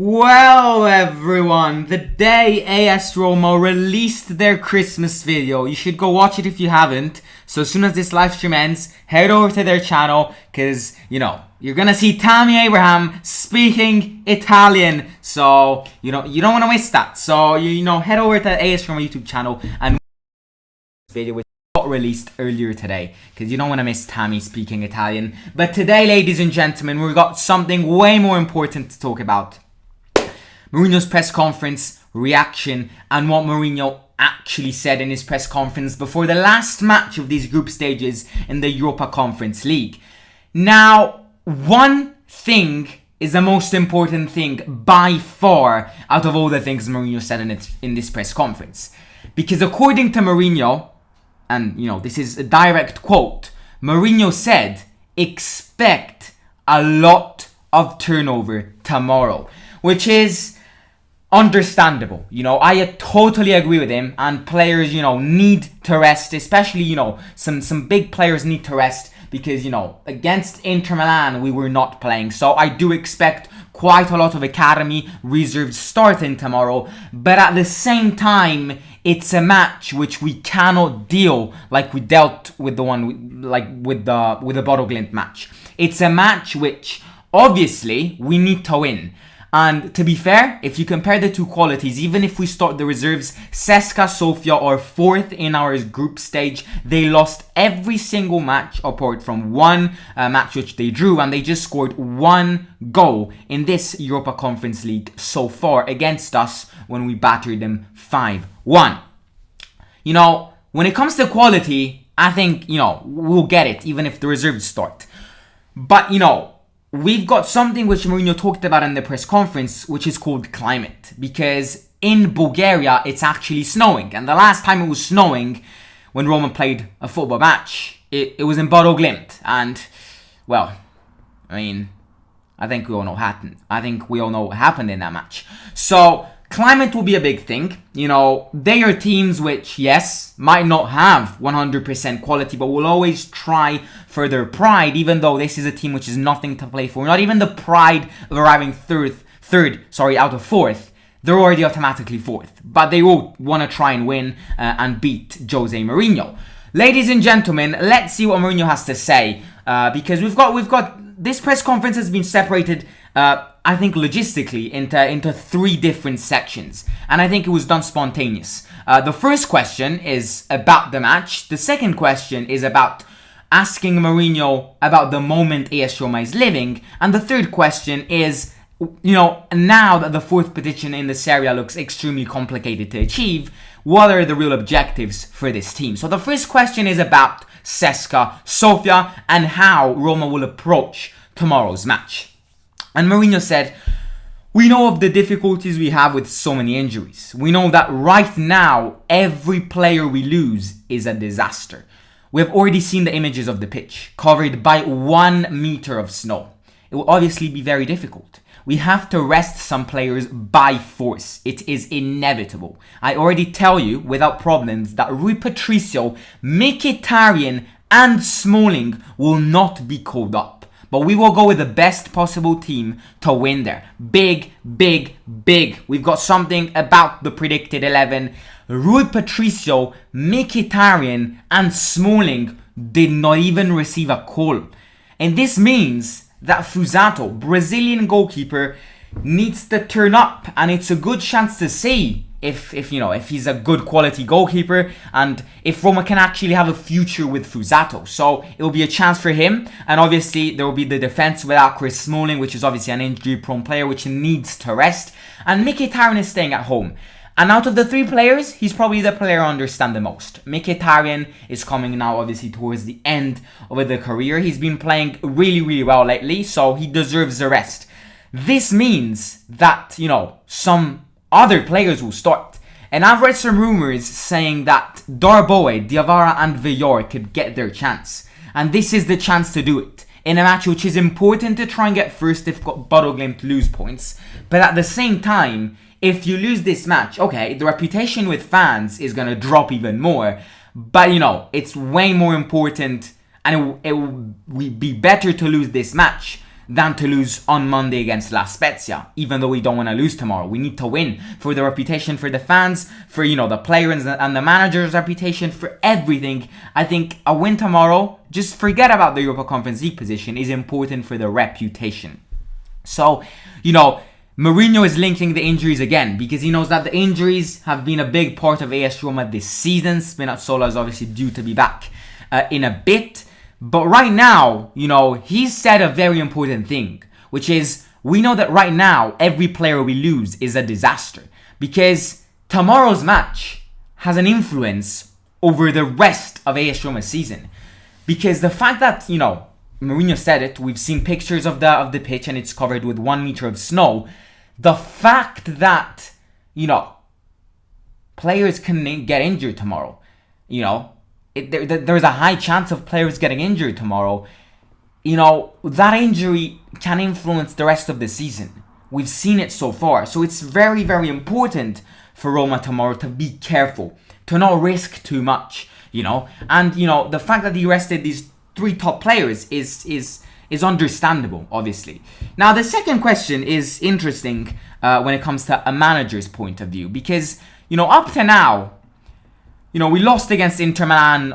Well, everyone, the day AS Roma released their Christmas video, you should go watch it if you haven't. So as soon as this live stream ends, head over to their channel because, you're going to see Tammy Abraham speaking Italian. So, you don't want to miss that. So, head over to AS Roma YouTube channel and watch this video which got released earlier today because you don't want to miss Tammy speaking Italian. But today, ladies and gentlemen, we've got something way more important to talk about. Mourinho'S press conference reaction and what Mourinho actually said in his press conference before the last match of these group stages in the Europa Conference League. Now, one thing is the most important thing by far out of all the things Mourinho said in this press conference. Because according to Mourinho, and this is a direct quote, Mourinho said, expect a lot of turnover tomorrow, which is understandable. I totally agree with him, and players, need to rest, especially, some big players need to rest because, against Inter Milan, we were not playing. So I do expect quite a lot of academy reserves starting tomorrow, but at the same time, it's a match which we cannot deal like we dealt with the one, with the Bodo Glimt match. It's a match which, obviously, we need to win. And to be fair, if you compare the two qualities, even if we start the reserves, Cska Sofia are fourth in our group stage. They lost every single match apart from one match which they drew, and they just scored one goal in this Europa Conference League so far against us when we battered them 5-1. When it comes to quality, I think, we'll get it even if the reserves start. But, we've got something which Mourinho talked about in the press conference, which is called climate. Because in Bulgaria, it's actually snowing. And the last time it was snowing, when Roma played a football match, it was in Bodo Glimt. And, well, I think we all know what happened in that match. So, climate will be a big thing. They are teams which, yes, might not have 100% quality, but will always try for their pride, even though this is a team which is nothing to play for. Not even the pride of arriving third out of fourth. They're already automatically fourth. But they will want to try and win and beat Jose Mourinho. Ladies and gentlemen, let's see what Mourinho has to say. Because we've got this press conference has been separated I think logistically into three different sections, and I think it was done spontaneous. The first question is about the match. The second question is about asking Mourinho about the moment AS Roma is living, and the third question is, now that the fourth position in the Serie A looks extremely complicated to achieve, what are the real objectives for this team? So the first question is about Cska Sofia and how Roma will approach tomorrow's match. And Mourinho said, we know of the difficulties we have with so many injuries. We know that right now, every player we lose is a disaster. We have already seen the images of the pitch, covered by 1 meter of snow. It will obviously be very difficult. We have to rest some players by force. It is inevitable. I already tell you, without problems, that Rui Patricio, Mkhitaryan and Smalling will not be called up. But we will go with the best possible team to win there. Big, big, big. We've got something about the predicted 11. Rui Patricio, Mkhitaryan and Smalling did not even receive a call. And this means that Fuzato, Brazilian goalkeeper, needs to turn up. And it's a good chance to see if he's a good quality goalkeeper and if Roma can actually have a future with Fuzato. So it will be a chance for him, and obviously there will be the defense without Chris Smalling, which is obviously an injury prone player which needs to rest, and Mkhitaryan is staying at home. And out of the three players, he's probably the player I understand the most. Mkhitaryan is coming now obviously towards the end of the career. He's been playing really, really well lately, so he deserves the rest. This means that, some other players will start. And I've read some rumors saying that Darboe, Diawara and Villar could get their chance. And this is the chance to do it. In a match which is important to try and get first if Bodo Glimt lose points. But at the same time, if you lose this match, okay, the reputation with fans is going to drop even more. But, it's way more important, and it will be better to lose this match than to lose on Monday against La Spezia, even though we don't want to lose tomorrow. We need to win for the reputation, for the fans, for, the players and the manager's reputation, for everything. I think a win tomorrow, just forget about the Europa Conference League position, is important for the reputation. So, Mourinho is linking the injuries again because he knows that the injuries have been a big part of AS Roma this season. Spinazzola is obviously due to be back in a bit. But right now, he's said a very important thing, which is we know that right now every player we lose is a disaster because tomorrow's match has an influence over the rest of AS Roma's season. Because the fact that, Mourinho said it, we've seen pictures of the pitch and it's covered with 1 meter of snow. The fact that, players can get injured tomorrow, there's a high chance of players getting injured tomorrow. That injury can influence the rest of the season. We've seen it so far. So it's very, very important for Roma tomorrow to be careful, to not risk too much, And, the fact that he rested these 3 top players is understandable, obviously. Now, the second question is interesting when it comes to a manager's point of view. Because, up to now, we lost against Inter Milan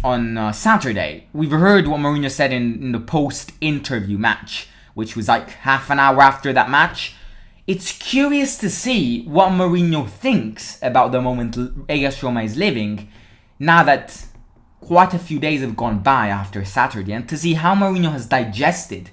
on Saturday. We've heard what Mourinho said in the post-interview match, which was like half an hour after that match. It's curious to see what Mourinho thinks about the moment AS Roma is living now that quite a few days have gone by after Saturday, and to see how Mourinho has digested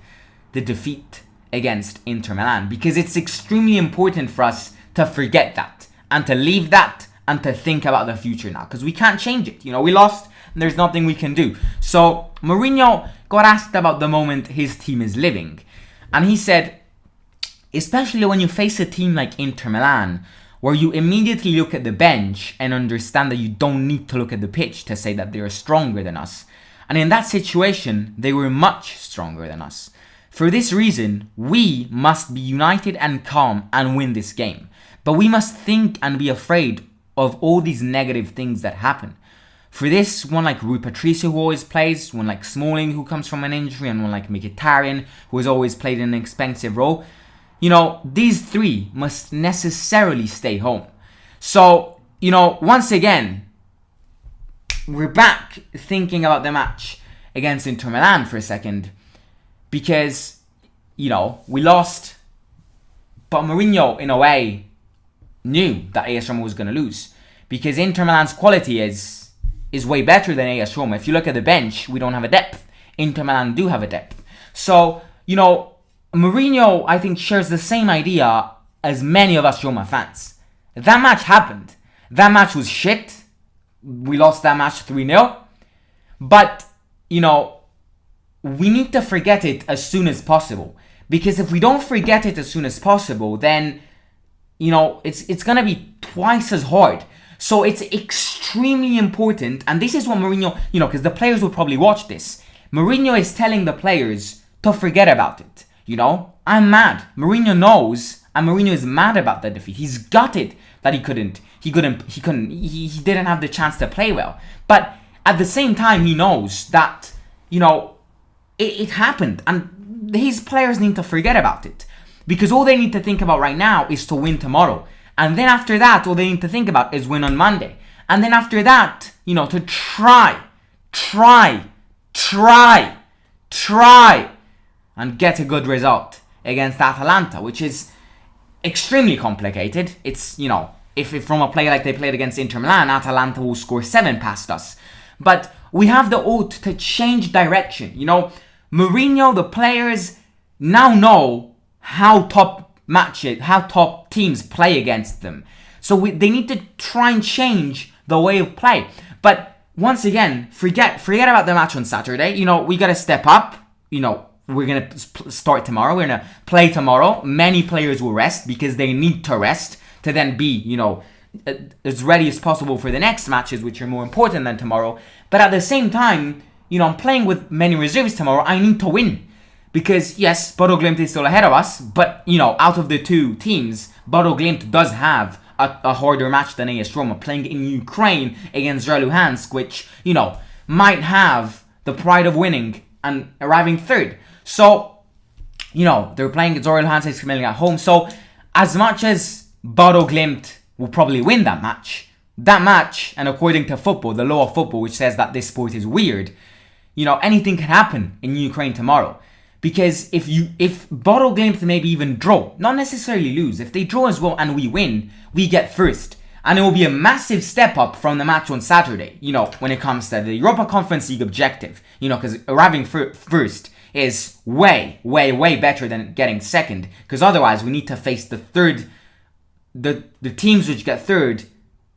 the defeat against Inter Milan, because it's extremely important for us to forget that and to leave that and to think about the future now, because we can't change it. We lost and there's nothing we can do. So Mourinho got asked about the moment his team is living, and he said, especially when you face a team like Inter Milan, where you immediately look at the bench and understand that you don't need to look at the pitch to say that they are stronger than us. And in that situation, they were much stronger than us. For this reason, we must be united and calm and win this game. But we must think and be afraid of all these negative things that happen. For this, one like Rui Patricio, who always plays, one like Smalling, who comes from an injury, and one like Mkhitaryan, who has always played in an expensive role, these 3 must necessarily stay home. So, once again, we're back thinking about the match against Inter Milan for a second, because, we lost, but Mourinho, in a way, knew that AS Roma was going to lose, because Inter Milan's quality is way better than AS Roma. If you look at the bench, we don't have a depth. Inter Milan do have a depth. So, Mourinho, I think, shares the same idea as many of us Roma fans. That match happened. That match was shit. We lost that match 3-0. But, we need to forget it as soon as possible. Because if we don't forget it as soon as possible, then, it's going to be twice as hard. So it's extremely important. And this is what Mourinho, because the players will probably watch this. Mourinho is telling the players to forget about it. I'm mad. Mourinho knows, and Mourinho is mad about the defeat. He's gutted that he didn't have the chance to play well. But at the same time, he knows that, it happened, and his players need to forget about it. Because all they need to think about right now is to win tomorrow. And then after that, all they need to think about is win on Monday. And then after that, to try and get a good result against Atalanta, which is extremely complicated. It's, if Roma play like they played against Inter Milan, Atalanta will score 7 past us. But we have the oath to change direction. Mourinho, the players now know how top teams play against them. So they need to try and change the way of play. But once again, forget about the match on Saturday. We got to step up. We're going to start tomorrow. We're going to play tomorrow. Many players will rest because they need to rest to then be, as ready as possible for the next matches, which are more important than tomorrow. But at the same time, I'm playing with many reserves tomorrow. I need to win. Because, yes, Bodo Glimt is still ahead of us. But, out of the 2 teams, Bodo Glimt does have a harder match than AS Roma, playing in Ukraine against Luhansk, which, might have the pride of winning and arriving 3rd. So, they're playing Zorya Luhansk Milan at home. So, as much as Bodo Glimt will probably win that match, and according to football, the law of football, which says that this sport is weird, anything can happen in Ukraine tomorrow. Because if Bodo Glimt maybe even draw, not necessarily lose, if they draw as well and we win, we get first. And it will be a massive step up from the match on Saturday, when it comes to the Europa Conference League objective. Because arriving first is way, way, way better than getting second. Because otherwise we need to face the teams which get third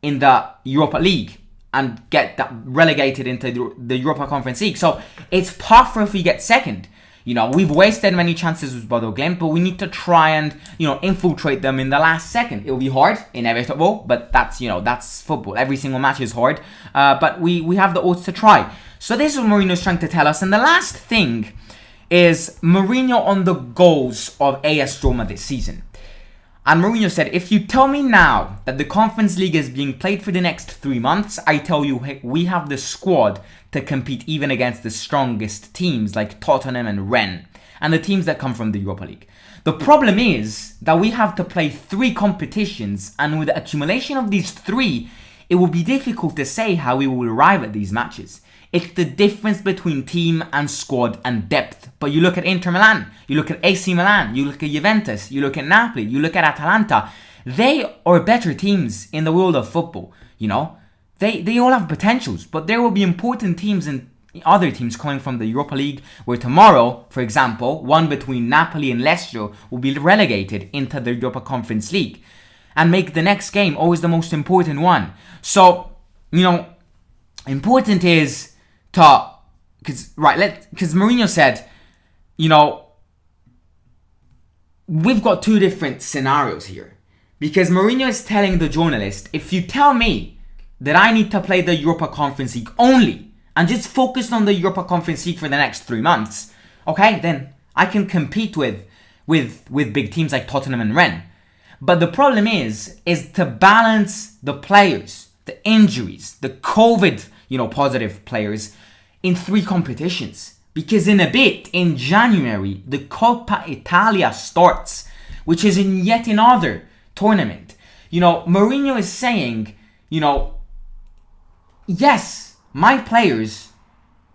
in the Europa League and get that relegated into the Europa Conference League. So it's tougher if we get second. We've wasted many chances with Bodo Glimt, but we need to try and, infiltrate them in the last second. It will be hard, inevitable, but that's football. Every single match is hard, but we have the odds to try. So this is what Mourinho's trying to tell us. And the last thing is Mourinho on the goals of AS Roma this season. And Mourinho said, if you tell me now that the Conference League is being played for the next 3 months, I tell you, hey, we have the squad to compete even against the strongest teams like Tottenham and Rennes, and the teams that come from the Europa League. The problem is that we have to play 3 competitions, and with the accumulation of these 3, it will be difficult to say how we will arrive at these matches. It's the difference between team and squad and depth. But you look at Inter Milan, you look at AC Milan, you look at Juventus, you look at Napoli, you look at Atalanta. They are better teams in the world of football, They all have potentials, but there will be important teams and other teams coming from the Europa League, where tomorrow, for example, one between Napoli and Leicester will be relegated into the Europa Conference League and make the next game always the most important one. So, important is because Mourinho said, we've got 2 different scenarios here. Because Mourinho is telling the journalist, if you tell me that I need to play the Europa Conference League only and just focus on the Europa Conference League for the next 3 months, okay, then I can compete with big teams like Tottenham and Rennes. But the problem is to balance the players, the injuries, the COVID, positive players in 3 competitions. Because in a bit, in January, the Coppa Italia starts, which is in yet another tournament. Mourinho is saying, yes, my players,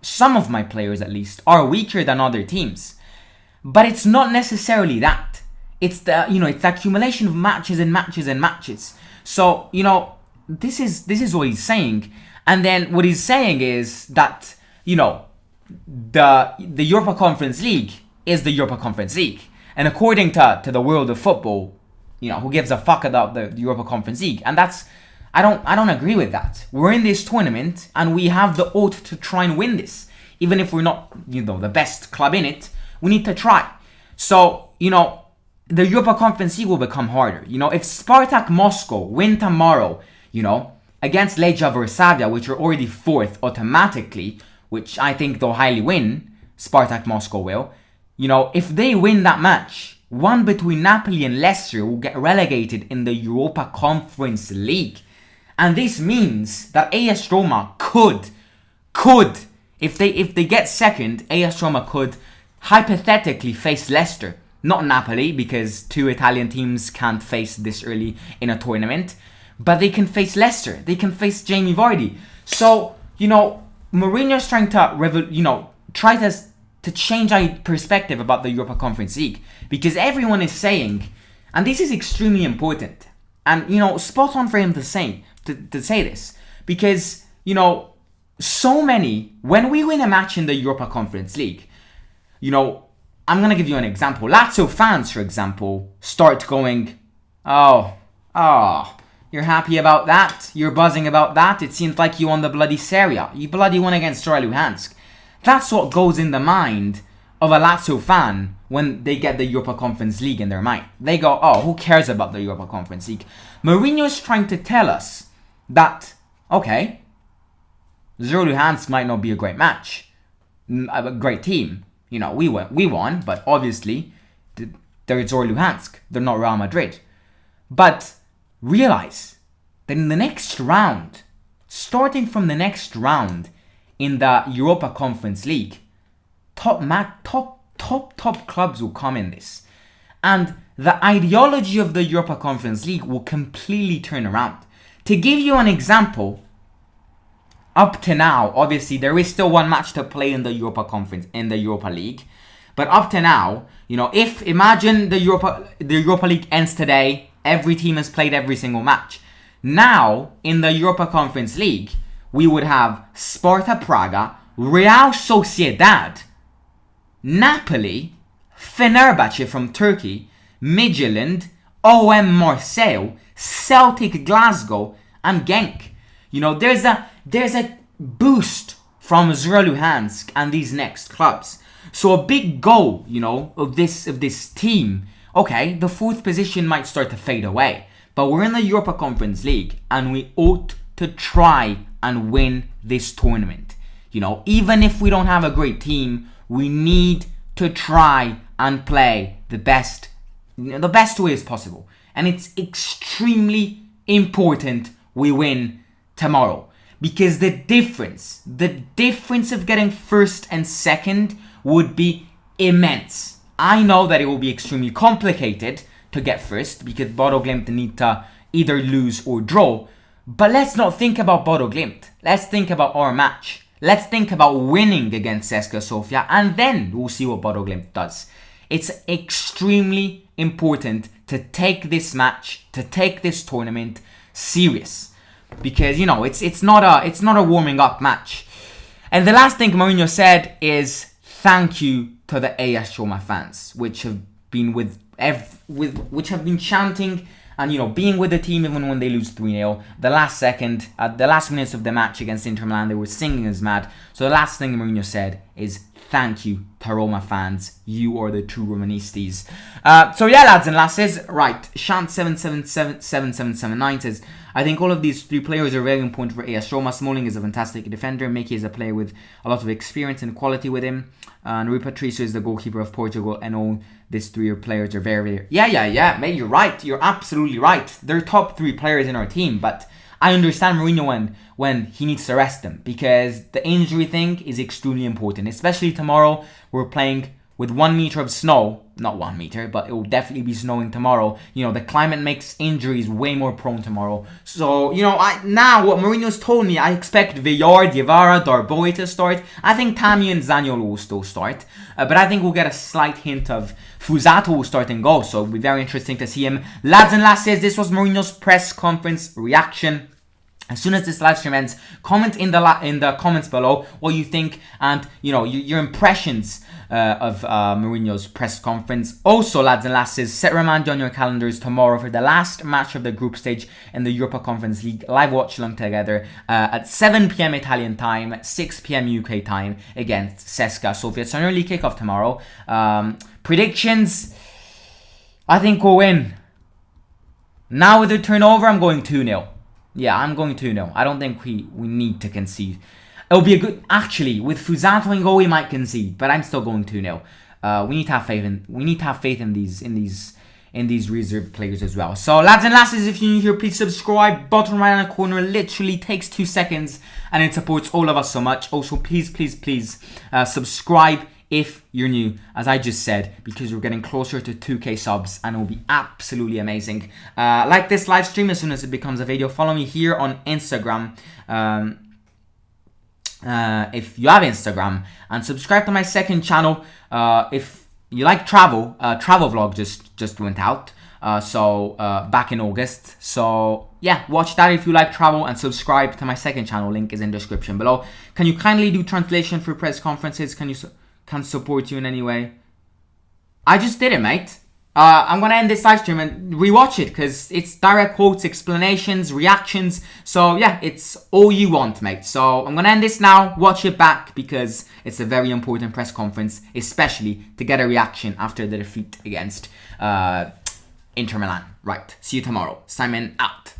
some of my players at least, are weaker than other teams. But it's not necessarily that. It's the accumulation of matches and matches and matches. So, this is what he's saying. And then what he's saying is that, the Europa Conference League is the Europa Conference League. And according to the world of football, who gives a fuck about the Europa Conference League? And that's, I don't agree with that. We're in this tournament and we have the oath to try and win this. Even if we're not, the best club in it, we need to try. So, the Europa Conference League will become harder. If Spartak Moscow win tomorrow, against Legia Varsavia, which are already 4th automatically, which I think they'll highly win, Spartak Moscow will, if they win that match, one between Napoli and Leicester will get relegated in the Europa Conference League. And this means that AS Roma could, if they get second, AS Roma could hypothetically face Leicester. Not Napoli, because 2 Italian teams can't face this early in a tournament. But they can face Leicester. They can face Jamie Vardy. So, Mourinho's trying to, try to change our perspective about the Europa Conference League. Because everyone is saying, and this is extremely important, and, spot on for him to say this. Because, so many, when we win a match in the Europa Conference League, I'm going to give you an example. Lazio fans, for example, start going, oh, you're happy about that? You're buzzing about that? It seems like you won the bloody Serie A. You bloody won against Zorya Luhansk. That's what goes in the mind of a Lazio fan when they get the Europa Conference League in their mind. They go, oh, who cares about the Europa Conference League? Mourinho is trying to tell us that, okay, Zorya Luhansk might not be a great match, a great team. We won, but obviously they're Zorya Luhansk. They're not Real Madrid. But realize that in the next round, starting from the next round in the Europa Conference League, top top clubs will come in this. And the ideology of the Europa Conference League will completely turn around. To give you an example, up to now, obviously there is still one match to play in the Europa Conference, in the Europa League. But up to now, if imagine the Europa League ends today, every team has played every single match. Now, in the Europa Conference League, we would have Sparta Praga, Real Sociedad, Napoli, Fenerbahce from Turkey, Midtjylland, OM Marseille, Celtic Glasgow, and Genk. There's a boost from Zra Luhansk and these next clubs. So a big goal, of this team. Okay, the 4th position might start to fade away, but we're in the Europa Conference League, and we ought to try and win this tournament. Even if we don't have a great team, we need to try and play the best way as possible. And it's extremely important we win tomorrow, because the difference of getting 1st and 2nd would be immense. I know that it will be extremely complicated to get 1st, because Bodo Glimt need to either lose or draw. But let's not think about Bodo Glimt. Let's think about our match. Let's think about winning against Cska Sofia, and then we'll see what Bodo Glimt does. It's extremely important to take this match, to take this tournament serious, because it's not a warming up match. And the last thing Mourinho said is thank you to the AS Roma fans, which have been which have been chanting and being with the team even when they lose 3-0. The last minutes of the match against Inter Milan, they were singing as mad. So the last thing Mourinho said is thank you to Roma fans. You are the true Romanistas. So yeah, lads and lasses, right. Shant777779 says, I think all of these 3 players are very important for AS Roma. Smalling is a fantastic defender. Mickey is a player with a lot of experience and quality with him. And Rui Patricio is the goalkeeper of Portugal. And all these 3 players are very... Yeah, mate, you're right. You're absolutely right. They're top 3 players in our team. But I understand Mourinho when he needs to rest them, because the injury thing is extremely important. Especially tomorrow, we're playing with 1 meter of snow. Not 1 meter, but it will definitely be snowing tomorrow. The climate makes injuries way more prone tomorrow. So, now what Mourinho's told me, I expect Villar, Diawara, Darboy to start. I think Tammy and Zaniolo will still start. But I think we'll get a slight hint of Fusato will start and go. So it'll be very interesting to see him. Lads and lasses, this was Mourinho's press conference reaction. As soon as this live stream ends, comment in the comments below what you think and your impressions of Mourinho's press conference. Also, lads and lasses, set reminder on your calendars tomorrow for the last match of the group stage in the Europa Conference League. Live watch along together at 7 p.m. Italian time, 6 p.m. UK time against Cska Sofia. It's an early kickoff tomorrow. Predictions, I think we'll win. Now with the turnover, I'm going 2-0. Yeah, I'm going 2-0. I don't think we need to concede. It'll be a good... Actually, with Fusato and goal, we might concede, but I'm still going 2-0. We need to have faith in these reserve players as well. So, lads and lasses, if you're new here, please subscribe. Bottom right hand corner literally takes 2 seconds, and it supports all of us so much. Also, please subscribe if you're new, as I just said, because we're getting closer to 2k subs and it will be absolutely amazing. Like this live stream as soon as it becomes a video. Follow me here on Instagram if you have Instagram, and subscribe to my 2nd channel if you like travel. Travel vlog just went out back in August. So yeah, watch that if you like travel, and subscribe to my 2nd channel. Link is in description below. Can you kindly do translation for press conferences? Can support you in any way? I just did it, mate. I'm gonna end this live stream and rewatch it, because it's direct quotes, explanations, reactions. So yeah, it's all you want, mate. So I'm gonna end this now. Watch it back, because it's a very important press conference, especially to get a reaction after the defeat against Inter Milan. Right, see you tomorrow. Simon out.